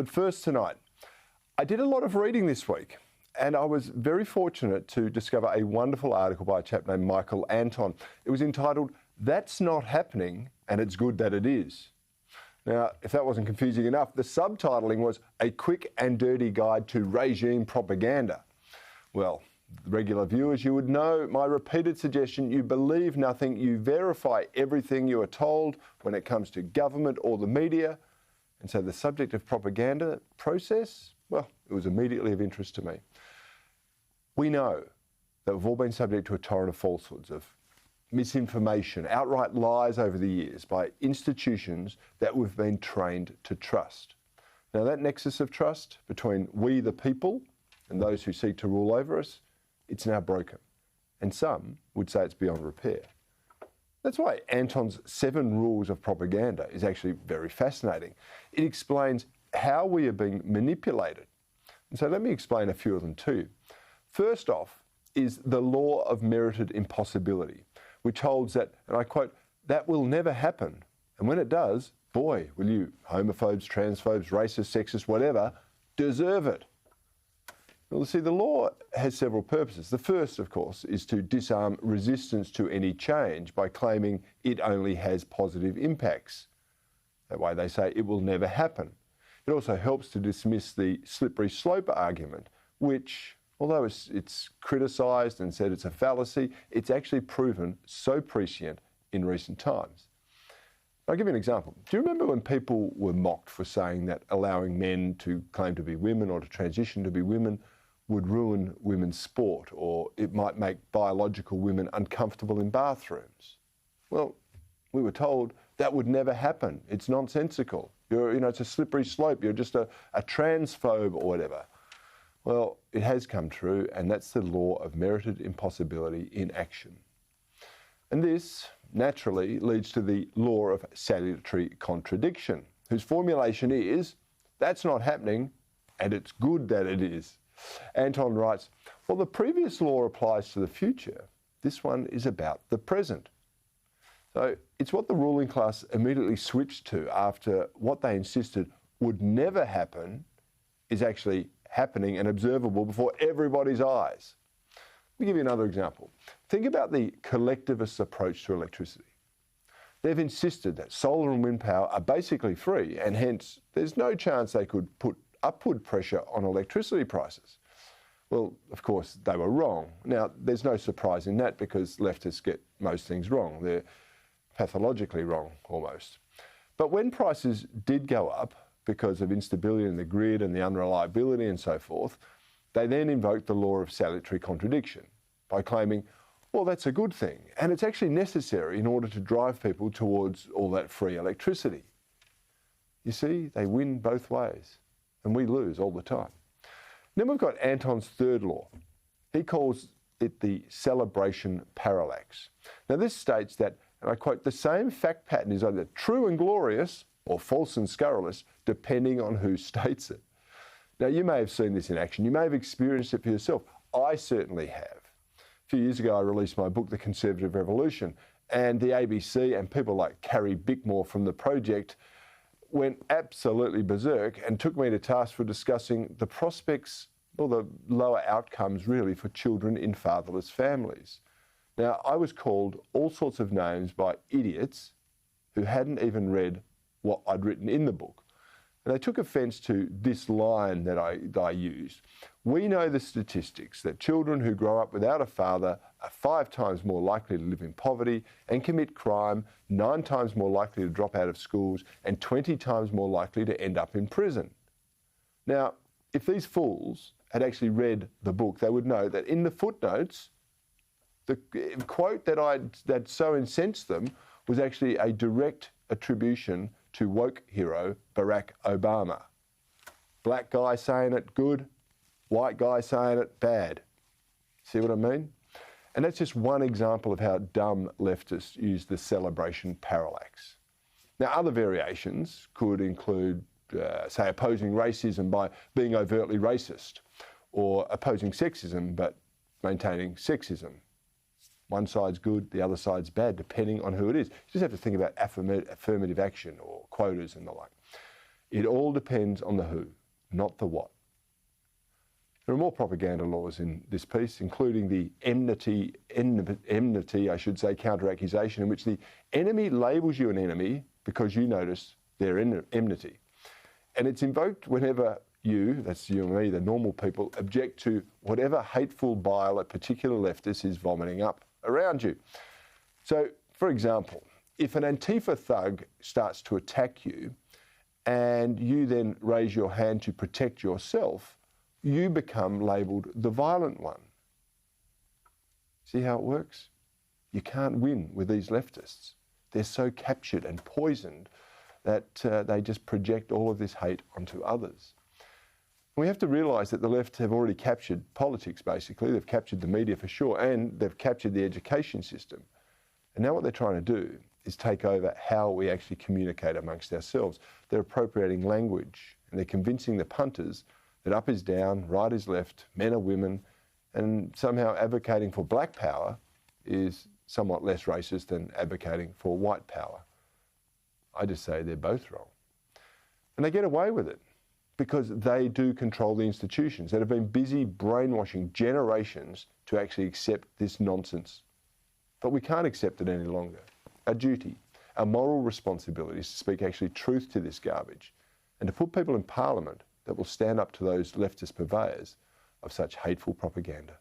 But first tonight, I did a lot of reading this week, and I was very fortunate to discover a wonderful article by a chap named Michael Anton. It was entitled, "That's Not Happening, and It's Good That It Is." Now, if that wasn't confusing enough, the subtitling was "A Quick and Dirty Guide to Regime Propaganda." Well, regular viewers, you would know my repeated suggestion: you believe nothing, you verify everything you are told when it comes to government or the media. And so the subject of propaganda process, well, it was immediately of interest to me. We know that we've all been subject to a torrent of falsehoods, of misinformation, outright lies over the years by institutions that we've been trained to trust. Now, that nexus of trust between we the people and those who seek to rule over us, it's now broken. And some would say it's beyond repair. That's why Anton's 7 rules of propaganda is actually very fascinating. It explains how we are being manipulated. And so let me explain a few of them to you. First off is the law of merited impossibility, which holds that, and I quote, "that will never happen. And when it does, boy, will you homophobes, transphobes, racists, sexists, whatever, deserve it." Well, see, the law has several purposes. The first, of course, is to disarm resistance to any change by claiming it only has positive impacts. That way they say it will never happen. It also helps to dismiss the slippery slope argument, which, although it's criticised and said it's a fallacy, it's actually proven so prescient in recent times. I'll give you an example. Do you remember when people were mocked for saying that allowing men to claim to be women or to transition to be women would ruin women's sport, or it might make biological women uncomfortable in bathrooms? Well, we were told that would never happen. It's nonsensical. It's a slippery slope. You're just a transphobe or whatever. Well, it has come true, and that's the law of merited impossibility in action. And this naturally leads to the law of salutary contradiction, whose formulation is, "That's not happening, and it's good that it is." Anton writes, "Well, the previous law applies to the future. This one is about the present." So it's what the ruling class immediately switched to after what they insisted would never happen is actually happening and observable before everybody's eyes. Let me give you another example. Think about the collectivist approach to electricity. They've insisted that solar and wind power are basically free, and hence there's no chance they could put upward pressure on electricity prices. Well, of course, they were wrong. Now, there's no surprise in that because leftists get most things wrong. They're pathologically wrong, almost. But when prices did go up because of instability in the grid and the unreliability and so forth, they then invoked the law of salutary contradiction by claiming, well, that's a good thing, and it's actually necessary in order to drive people towards all that free electricity. You see, they win both ways, and we lose all the time. Then we've got Anton's 3rd law. He calls it the celebration parallax. Now, this states that, and I quote, "the same fact pattern is either true and glorious or false and scurrilous, depending on who states it." Now, you may have seen this in action. You may have experienced it for yourself. I certainly have. A few years ago, I released my book, The Conservative Revolution, and the ABC and people like Cory Bernardi from The Project went absolutely berserk and took me to task for discussing the prospects, or the lower outcomes really, for children in fatherless families. Now, I was called all sorts of names by idiots who hadn't even read what I'd written in the book. And they took offence to this line that I used. "We know the statistics that children who grow up without a father are 5 times more likely to live in poverty and commit crime, 9 times more likely to drop out of schools, and 20 times more likely to end up in prison." Now, if these fools had actually read the book, they would know that in the footnotes, the quote that so incensed them was actually a direct attribution to woke hero Barack Obama. Black guy saying it, good. White guy saying it, bad. See what I mean? And that's just one example of how dumb leftists use the celebration parallax. Now, other variations could include, say, opposing racism by being overtly racist, or opposing sexism but maintaining sexism. One side's good, the other side's bad, depending on who it is. You just have to think about affirmative action or quotas and the like. It all depends on the who, not the what. There are more propaganda laws in this piece, including the enmity, I should say, counter-accusation, in which the enemy labels you an enemy because you notice their enmity. And it's invoked whenever you, that's you and me, the normal people, object to whatever hateful bile a particular leftist is vomiting up around you. So, for example, if an Antifa thug starts to attack you and you then raise your hand to protect yourself, you become labelled the violent one. See how it works? You can't win with these leftists. They're so captured and poisoned that they just project all of this hate onto others. We have to realise that the left have already captured politics, basically. They've captured the media for sure, and they've captured the education system. And now what they're trying to do is take over how we actually communicate amongst ourselves. They're appropriating language, and they're convincing the punters that up is down, right is left, men are women, and somehow advocating for black power is somewhat less racist than advocating for white power. I just say they're both wrong. And they get away with it because they do control the institutions that have been busy brainwashing generations to actually accept this nonsense. But we can't accept it any longer. Our duty, our moral responsibility is to speak actually truth to this garbage and to put people in Parliament that will stand up to those leftist purveyors of such hateful propaganda.